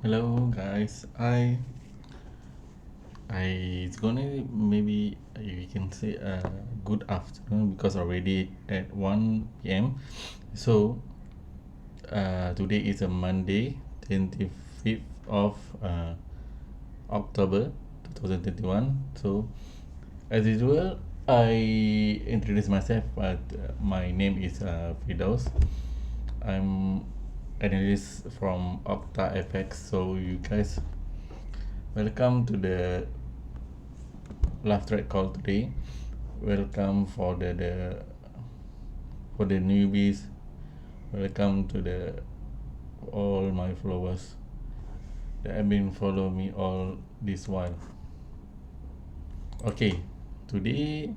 Hello guys, it's gonna maybe you can say good afternoon because already at 1 p.m. So today is a Monday, 25th of October 2021. So as usual, I introduce myself, but my name is Fidaus. I'm analyst from OctaFX. So you guys, welcome to the live thread call today. Welcome for the newbies. Welcome to the all my followers that have been follow me all this while. Okay, today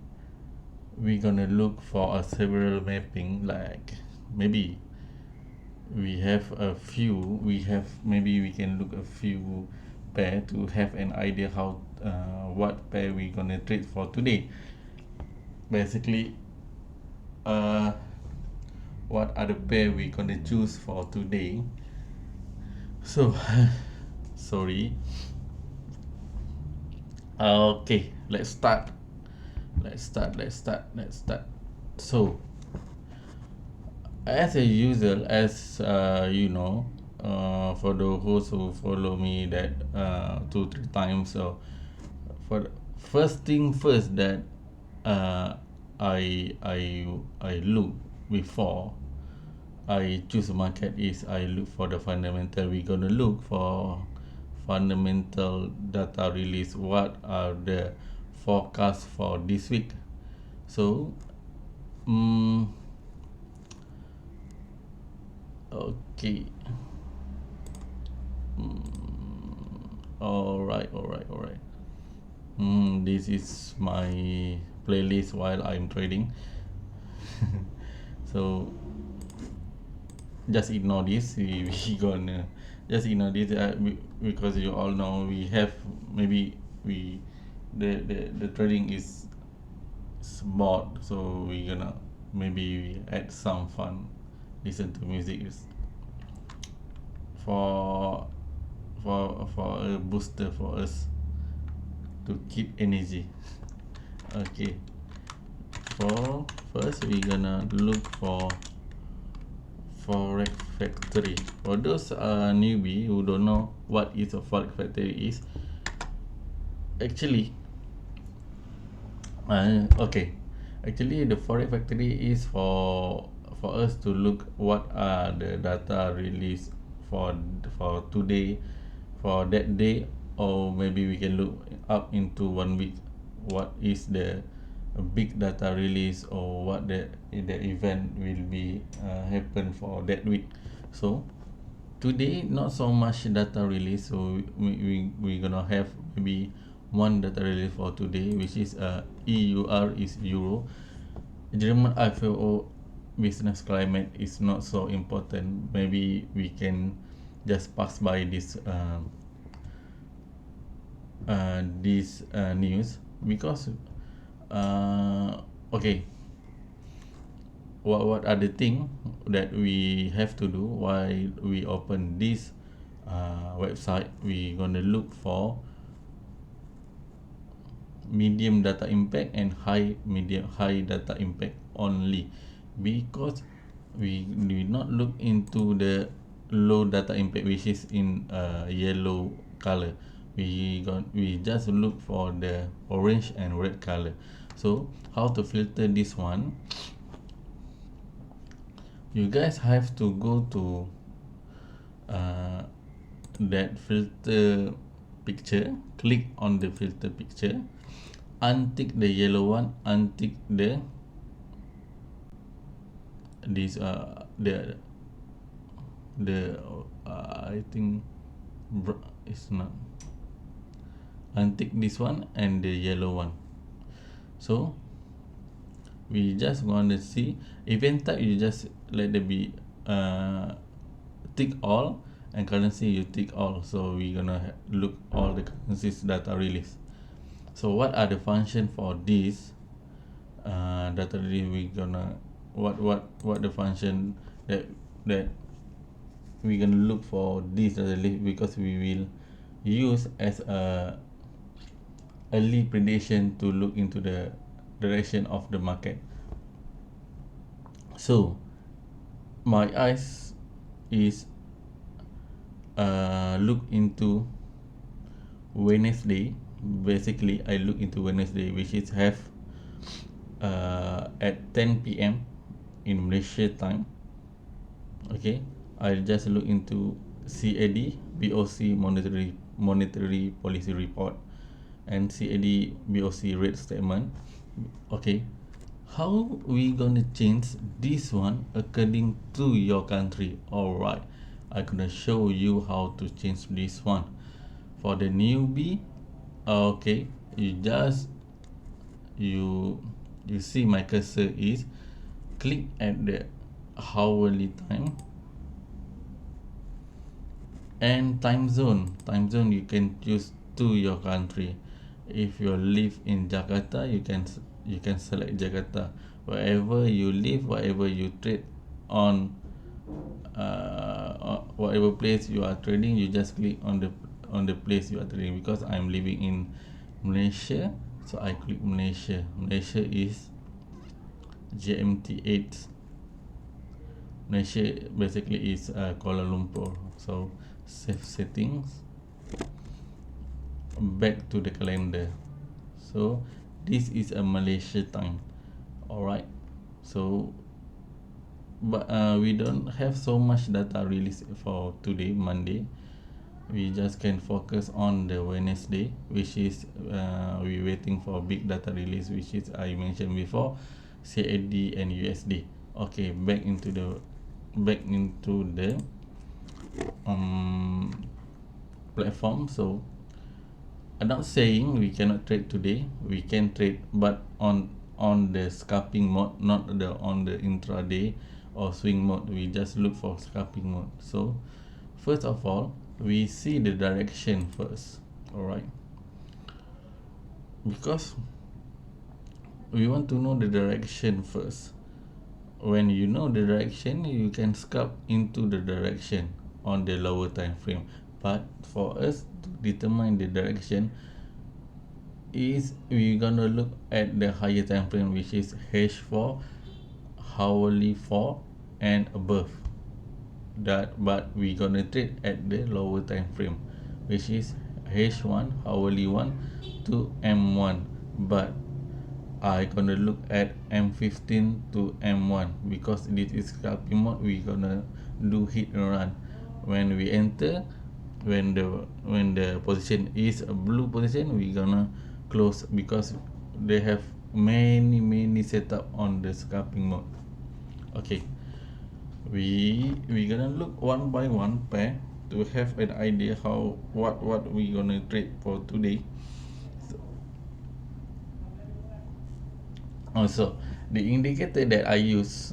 we're gonna look for a several mapping, like maybe we have a few, maybe we can look a few pair to have an idea how what pair we gonna trade for today. Basically, what are the pair we gonna choose for today. So sorry. Okay, let's start. So as usual, as you know, for those who follow me that 2-3 times, so for the first thing first that uh, I look before I choose a market is I look for the fundamental. We're gonna look for fundamental data release. What are the forecasts for this week? So, okay. Alright. This is my playlist while I'm trading. So just ignore this. We gonna just ignore this because you all know we have maybe we the trading is smart, so we gonna maybe add some fun, listen to music is for for a booster for us to keep energy. Okay, for first we gonna look for Forex Factory. For those newbie who don't know what is a Forex Factory is, actually, okay, actually the Forex Factory is for us to look what are the data released for today, for that day, or maybe we can look up into 1 week. What is the big data release, or what the event will be happen for that week. So today not so much data release, so we gonna have maybe one data release for today, which is EUR is euro. German IFO business climate is not so important. Maybe we can just pass by this news because okay, what are the thing that we have to do while we open this website. We gonna look for medium data impact and high data impact only, because we do not look into the low data impact, which is in yellow color. We just look for the orange and red color. So how to filter this one? You guys have to go to that filter picture, click on the filter picture, untick the yellow one, untick the I think it's not, untick this one and the yellow one. So we just want to see event type. You just let it be tick all, and currency you tick all. So we're gonna look all the currencies data release. So what are the function for this data release? We gonna what the function that we're gonna look for this relief because we will use as a early prediction to look into the direction of the market. So my eyes is look into Wednesday. Basically I look into Wednesday, which is have at 10 p.m. in Malaysia time. Okay, I'll just look into CAD BOC monetary policy report and CAD BOC rate statement. Okay, how we gonna change this one according to your country? Alright, I'm gonna show you how to change this one. For the newbie, okay, you see my cursor is click at the hourly time and time zone you can choose to your country. If you live in Jakarta, you can select Jakarta. Wherever you live, whatever you trade on whatever place you are trading, you just click on the place you are trading. Because I'm living in Malaysia, so I click Malaysia. Malaysia is GMT 8. Malaysia basically is Kuala Lumpur. So save settings, back to the calendar. So this is a Malaysia time. Alright, so but we don't have so much data release for today, Monday. We just can focus on the Wednesday, which is we waiting for big data release, which is I mentioned before, CAD and USD. Okay, back into the platform. So I'm not saying we cannot trade today. We can trade, but on the scalping mode, not on the intraday or swing mode. We just look for scalping mode. So first of all, we see the direction first. Alright, because we want to know the direction first. When you know the direction, you can scalp into the direction on the lower time frame. But for us to determine the direction is we gonna look at the higher time frame, which is H4, hourly 4 and above that. But we gonna trade at the lower time frame, which is H1, hourly 1 to M1. But I gonna look at M15 to M1 because this is scalping mode. We gonna do hit and run. When we enter, when the position is a blue position, we gonna close because they have many setup on the scalping mode. Okay, we gonna look one by one pair to have an idea how what we gonna trade for today. Also, the indicator that I use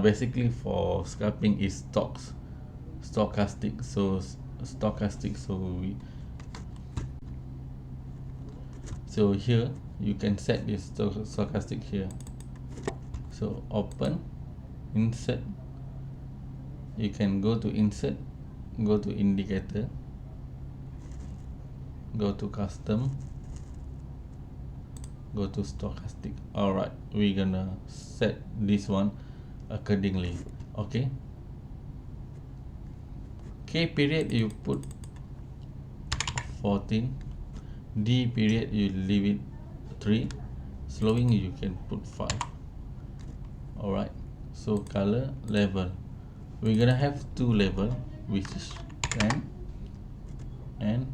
basically for scalping is stochastic. So stochastic. So here you can set this stochastic here. So open, insert. You can go to insert, go to indicator, go to custom, go to stochastic. Alright, we're gonna set this one accordingly. Okay, K period you put 14, D period you leave it 3, slowing you can put 5. Alright, so color level, we're gonna have 2 level, which is 10 and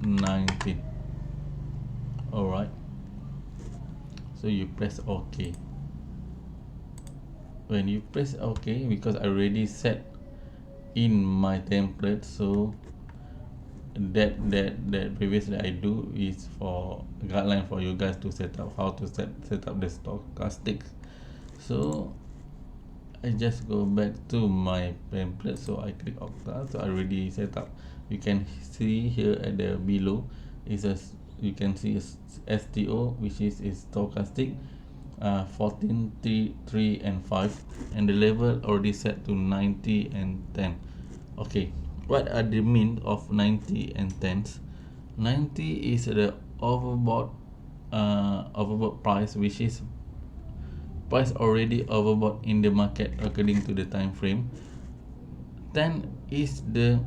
19. Alright, so you press OK. When you press OK, because I already set in my template, so that previously I do is for guideline for you guys to set up how to set up the stochastic. So I just go back to my template, so I click Octa. So I already set up. You can see here at the below is you can see STO, which is stochastic. 14, 3 and 5, and the level already set to 90 and 10. Okay, what are the mean of 90 and 10s? 90 is the overbought price, which is price already overbought in the market according to the time frame. 10 is the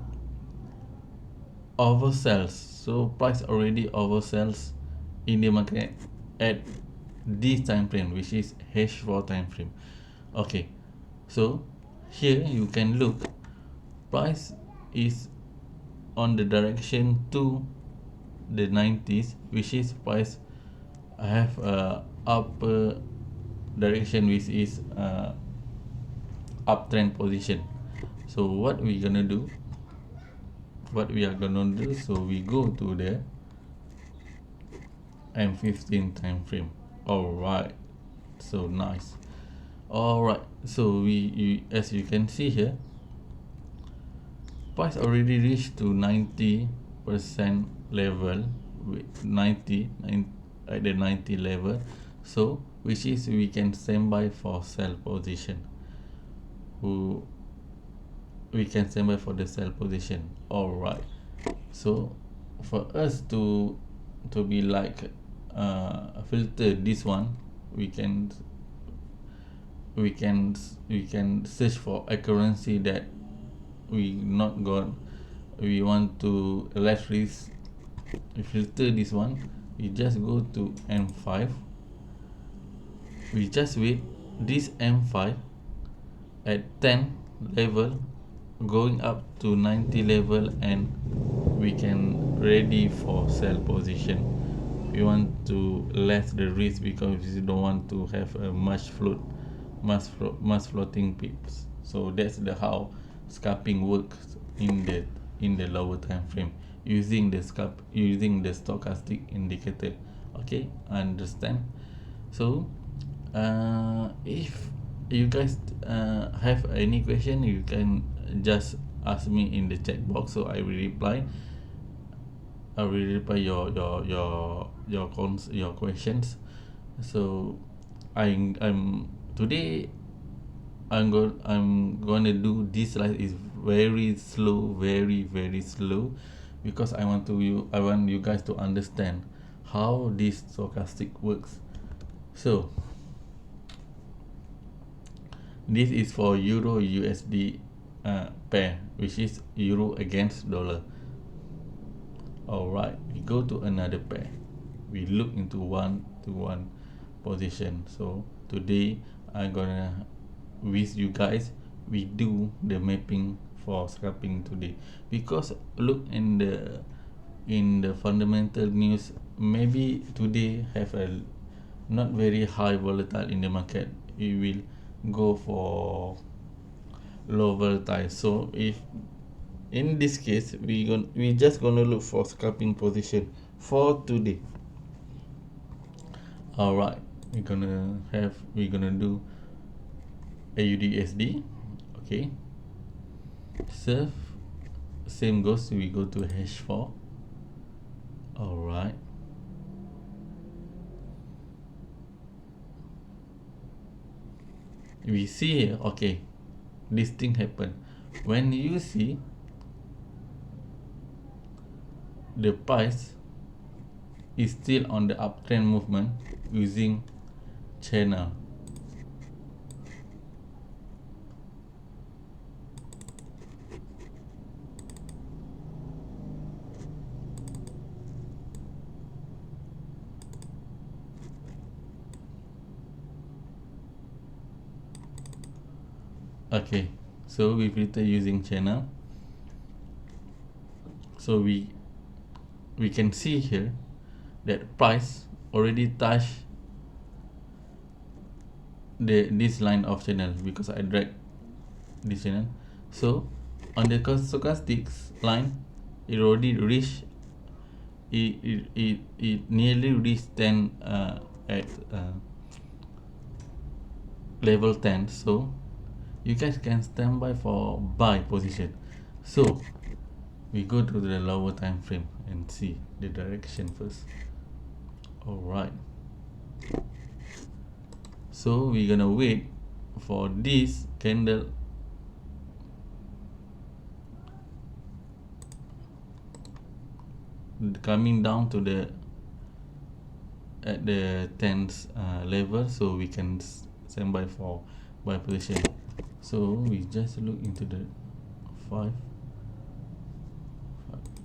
oversells, so price already oversells in the market at this time frame, which is H4 time frame. Okay, so here you can look, price is on the direction to the 90s, which is price have a upper direction, which is uptrend position. So what we are gonna do, so we go to the M15 time frame. All right, so nice. All right, so as you can see here, price already reached to 90% level, with 90 at the 90 level, so which is we can stand by for sell position. We can stand by for the sell position. All right, so for us to be like filter this one, we can search for a currency that we want to less risk. We filter this one, we just go to M5, we just wait this M5 at 10 level going up to 90 level, and we can ready for sell position. We want to less the risk because we don't want to have a mass floating pips. So that's the how scalping works in the lower time frame using the stochastic indicator. Okay, understand? So if you guys have any question, you can just ask me in the chat box, so I will reply your questions. So I'm today I'm gonna do this slide is very slow, very slow, because I want you guys to understand how this stochastic works. So this is for Euro USD pair, which is Euro against dollar. Alright, we go to another pair, we look into 1-to-1 position. So today I'm gonna with you guys, we do the mapping for scalping today, because look in the fundamental news, maybe today have a not very high volatile in the market, it will go for low volatile. So if in this case we just gonna look for scalping position for today. All right, we're gonna do AUDSD. Okay, surf, same goes, we go to H4. All right, we see here, okay, this thing happen when you see the price is still on the uptrend movement using channel. Okay, so we filter using channel. So we can see here that price already touched this line of channel, because I drag this channel. So on the stochastic line, it already reached it nearly reached 10 at level 10. So you guys can stand by for buy position. So we go to the lower time frame and see the direction first. All right, So we're gonna wait for this candle coming down to the at the 10th level, so we can stand by for buy position. So we just look into the 5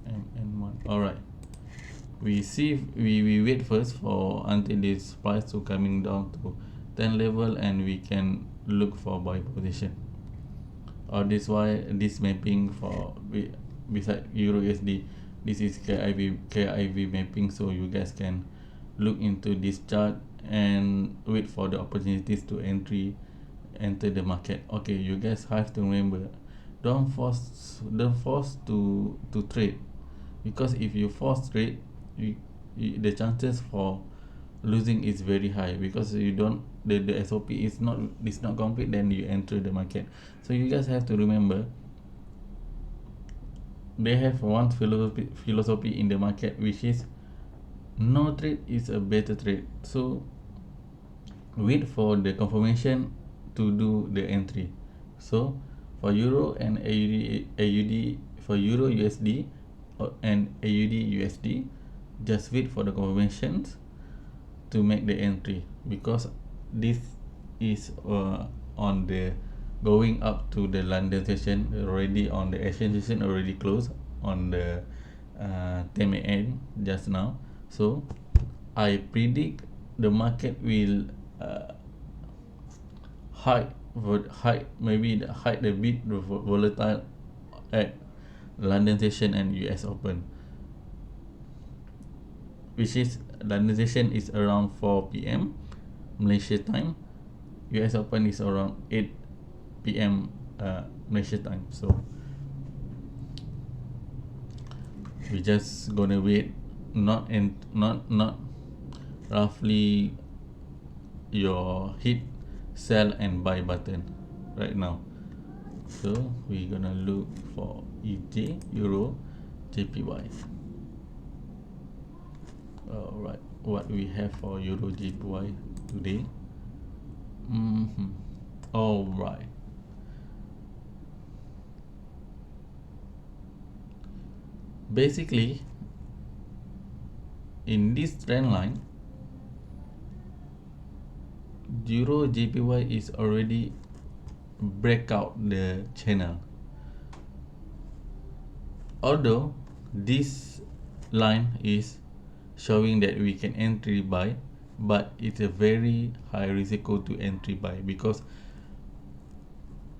and 1. All right, we see we wait first for until this price to coming down to 10 level, and we can look for buy position. Or this why this mapping for beside Euro USD, this is KIV mapping, so you guys can look into this chart and wait for the opportunities to enter the market. Okay, you guys have to remember, don't force to trade, because if you force trade, the chances for losing is very high, because you don't the SOP is not complete, then you enter the market. So you guys have to remember, they have one philosophy in the market, which is no trade is a better trade. So wait for the confirmation to do the entry. So for Euro and AUD, for Euro USD and AUD USD, just wait for the confirmations to make the entry, because this is on the going up to the London session, already on the Asian session already closed on the 10 a.m. just now. So I predict the market will hide maybe hide a bit volatile at London session and US Open, which is London session is around 4 p.m. Malaysia time. US Open is around 8 p.m. Malaysia time. So we just gonna wait, not roughly your hit sell and buy button right now. So we're gonna look for EJ, Euro, JPY. Alright, what we have for Euro JPY today. Alright, basically in this trend line, Euro JPY is already break out the channel, although this line is showing that we can entry buy, but it's a very high risk to entry buy, because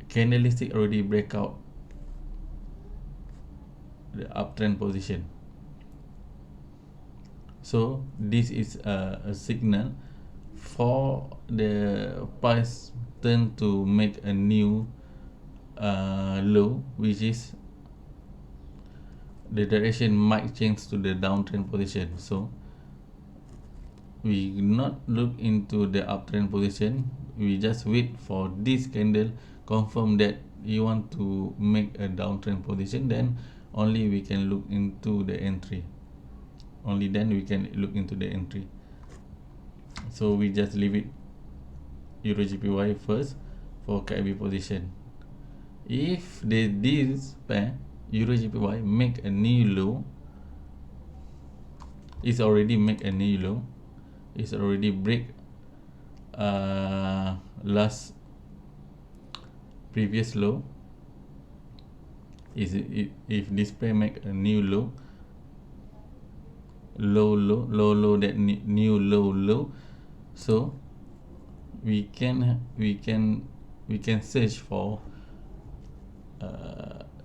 candlestick already break out the uptrend position. So this is a signal for the price turn to make a new low, which is the direction might change to the downtrend position. So we not look into the uptrend position, we just wait for this candle confirm that you want to make a downtrend position, then only we can look into the entry. Only then we can look into the entry. So we just leave it Euro JPY first for KIV position. If this pair Euro JPY make a new low, it's already make a new low, it's already break last previous low. If this pair make a new low, low, that new low, so we can search for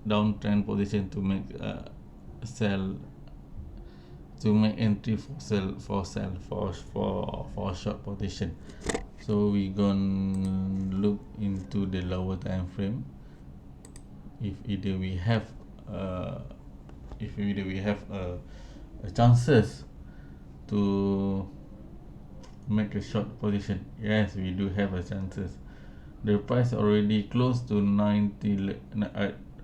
downtrend position to make sell, to make entry for short position. So we gonna look into the lower time frame. If either we have chances to make a short position. Yes, we do have a chances. The price already close to 90,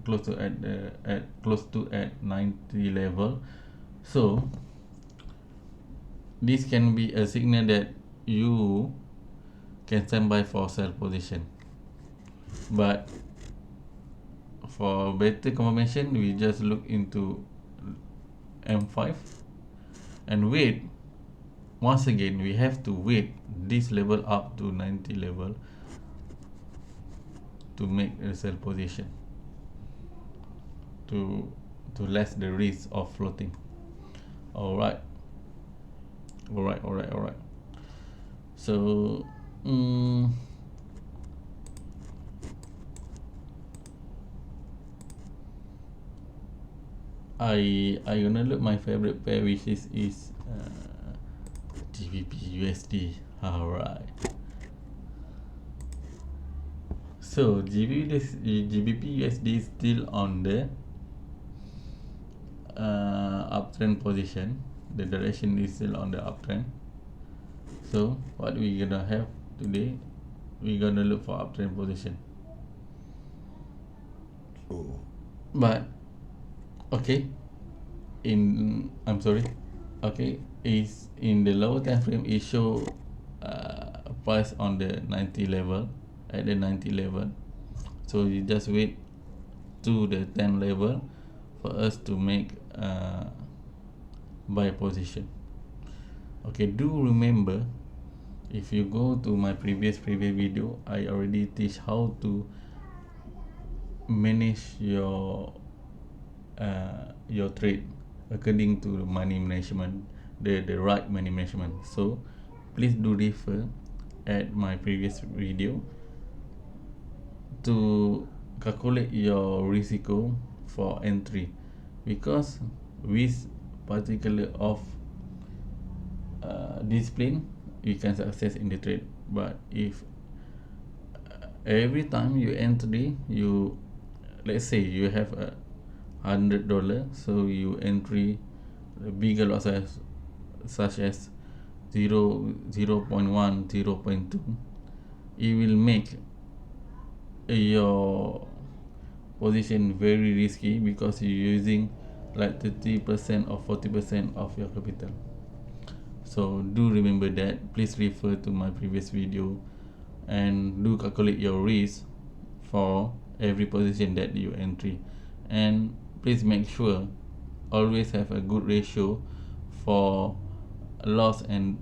close to at 90 level. So this can be a signal that you can stand by for sell position. But for better confirmation, we just look into M5 and wait. Once again, we have to wait this level up to 90 level to make a sell position, to less the risk of floating. Alright. So I gonna look my favorite pair, which is GBP USD. Alright. So GBP USD is still on the uptrend position. The direction is still on the uptrend. So what we gonna have today, we gonna look for uptrend position. But okay, is in the lower time frame, it show price on the 90 level, at the 90 level. So you just wait to the 10 level for us to make buy position. Okay, do remember, if you go to my previous video, I already teach how to manage your trade according to money management, the right money management. So please do refer at my previous video to calculate your risiko for entry, because with particular of discipline, you can success in the trade. But if every time you entry, you, let's say you have $100, so you entry bigger losses such as 0.1, 0.2, it will make your position very risky, because you're using like 30% or 40% of your capital. So do remember that. Please refer to my previous video and do calculate your risk for every position that you entry, and please make sure always have a good ratio for loss and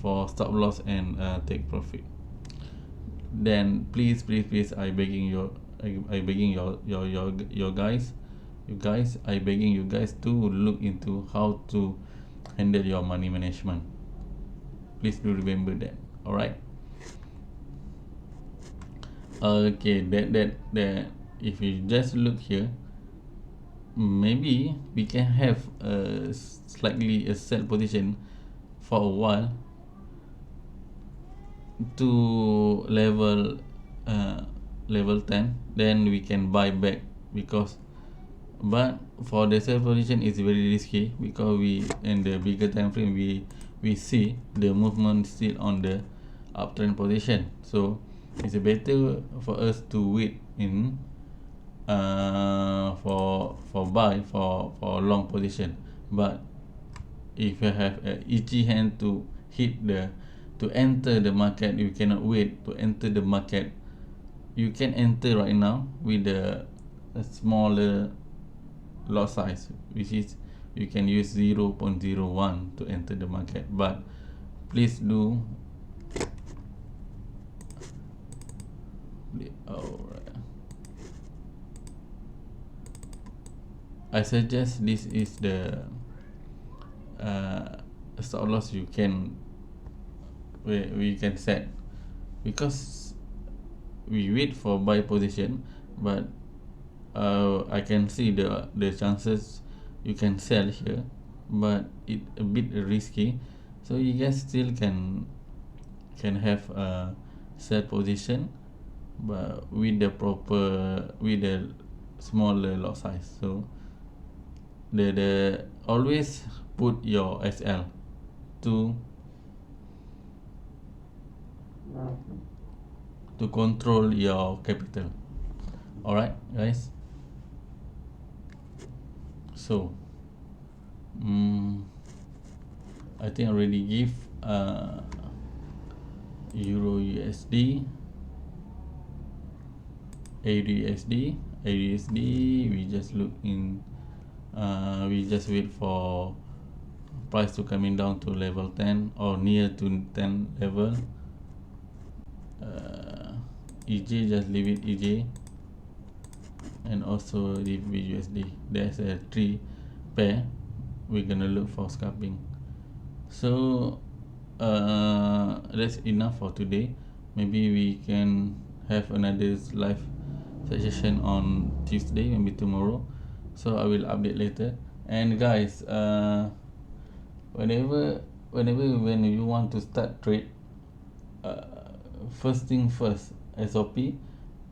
for stop loss and take profit. Then please I begging your guys, I begging you guys to look into how to handle your money management. Please do remember that. All right. Okay, that if you just look here, maybe we can have a slightly a sell position for a while to level 10, then we can buy back, because but for the sell position is very risky, because we in the bigger time frame we see the movement still on the uptrend position. So it's better for us to wait in for buy for long position. But if you have a itchy hand to hit the to enter the market, you cannot wait to enter the market. You can enter right now with a smaller lot size, which is you can use 0.01 to enter the market. But please do I suggest this is the stop loss you can we can set, because we wait for buy position, but I can see the chances you can sell here, but it a bit risky. So you guys still can have a sell position, but with the smaller lot size. So the always put your SL to control your capital. Alright guys, so I think I already give Euro USD, AUD USD. We just look in, we just wait for price to coming down to level 10 or near to 10 level. EJ, just leave it EJ, and also leave USD. There's a 3 pair we're gonna look for scalping. So that's enough for today. Maybe we can have another live session on Tuesday, maybe tomorrow. So I will update later. And guys, whenever when you want to start trade, first thing first, SOP,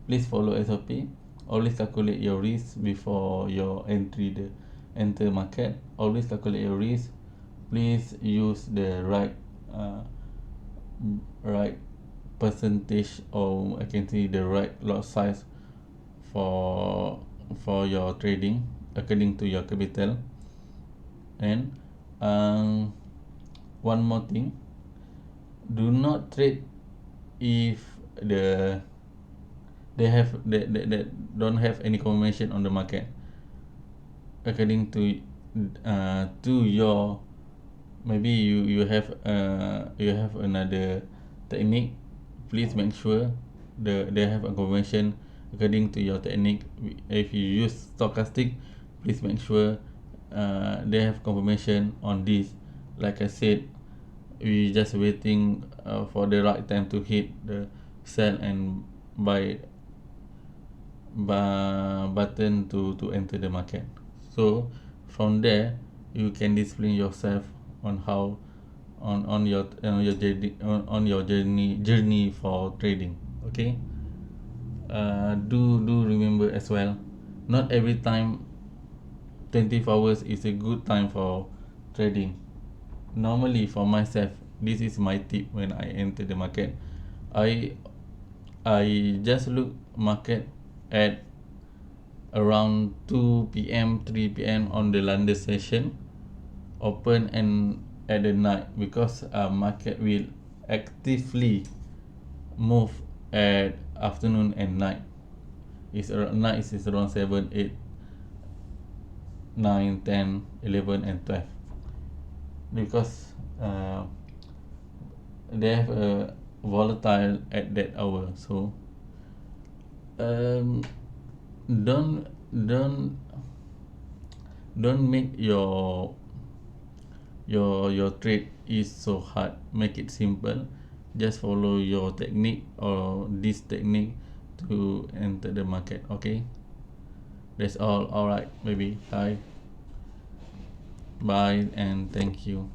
please follow SOP. Always calculate your risk before your enter market. Always calculate your risk. Please use the right percentage, or I can say the right lot size for your trading according to your capital. And one more thing, do not trade if they don't have any confirmation on the market according to your, maybe you have another technique. Please make sure they have a confirmation according to your technique. If you use stochastic, please make sure they have confirmation on this. Like I said, we just waiting for the right time to hit the sell and buy button to enter the market. So from there you can discipline yourself on how on your journey for trading. Okay. Do remember as well, not every time 24 hours is a good time for trading. Normally for myself, this is my tip when I enter the market. I just look market at around 2 p.m 3 p.m on the London session open, and at the night, because market will actively move at afternoon and night. It's around night is around 7 8 9 10 11 and 12, because they have a volatile at that hour. So don't make your trade is so hard. Make it simple. Just follow your technique or this technique to enter the market. Okay, that's all. All right, baby. Bye and thank you.